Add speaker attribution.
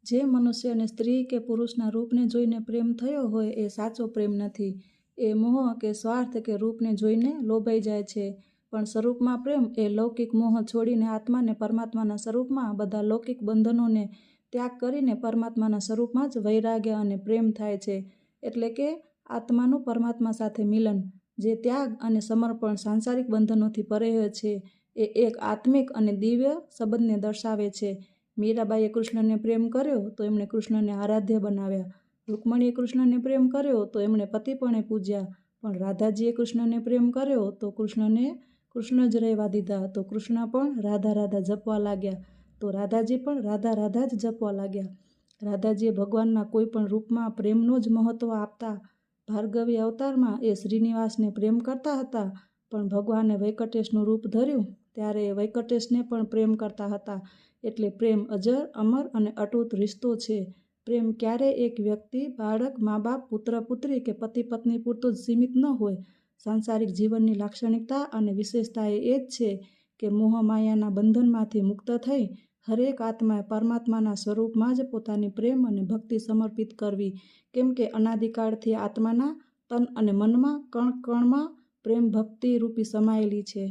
Speaker 1: જે મનુષ્યને સ્ત્રી કે પુરુષના રૂપને જોઈને પ્રેમ થયો હોય એ સાચો પ્રેમ નથી. એ મોહ કે સ્વાર્થ કે રૂપને જોઈને લોભાઈ જાય છે. પણ સ્વરૂપમાં પ્રેમ એ લૌકિક મોહ છોડીને આત્માને પરમાત્માના સ્વરૂપમાં બધા લૌકિક બંધનોને ત્યાગ કરીને પરમાત્માના સ્વરૂપમાં જ વૈરાગ્ય અને પ્રેમ થાય છે. એટલે કે આત્માનું પરમાત્મા સાથે મિલન, જે ત્યાગ અને સમર્પણ સાંસારિક બંધનોથી પરે છે, એ એક આત્મિક અને દિવ્ય સંબંધને દર્શાવે છે. મીરાબાઈએ કૃષ્ણને પ્રેમ કર્યો તો એમણે કૃષ્ણને આરાધ્ય બનાવ્યા. રૂકમણીએ કૃષ્ણને પ્રેમ કર્યો તો એમણે પતિપણે પૂજ્યા. પણ રાધાજીએ કૃષ્ણને પ્રેમ કર્યો તો કૃષ્ણને કૃષ્ણ જ રહેવા દીધા. તો કૃષ્ણ પણ રાધા રાધા જપવા લાગ્યા. તો રાધાજી પણ રાધા રાધા જ જપવા લાગ્યા. રાધાજીએ ભગવાનના કોઈ પણ રૂપમાં પ્રેમનું જ મહત્વ આપતા. ભાર્ગવી અવતારમાં એ શ્રીનિવાસને પ્રેમ કરતા હતા, પણ ભગવાને વૈકટેશનું રૂપ ધર્યું ત્યારે એ વૈકટેશને પણ પ્રેમ કરતા હતા. એટલે પ્રેમ અજર, અમર અને અતૂટ રિશ્તો છે. પ્રેમ ક્યારેય એક વ્યક્તિ, બાળક, મા બાપ, પુત્ર પુત્રી કે પતિ પત્ની પૂરતું જ સીમિત ન હોય. સાંસારિક જીવનની લાક્ષણિકતા અને વિશેષતા એ જ છે કે મોહ માયાના બંધનમાંથી મુક્ત થઈ હરેક આત્માએ પરમાત્માના સ્વરૂપમાં જ પોતાની પ્રેમ અને ભક્તિ સમર્પિત કરવી. કેમ કે અનાદિકાળથી આત્માના તન અને મનમાં કણ કણમાં પ્રેમ ભક્તિ રૂપી સમાયેલી છે.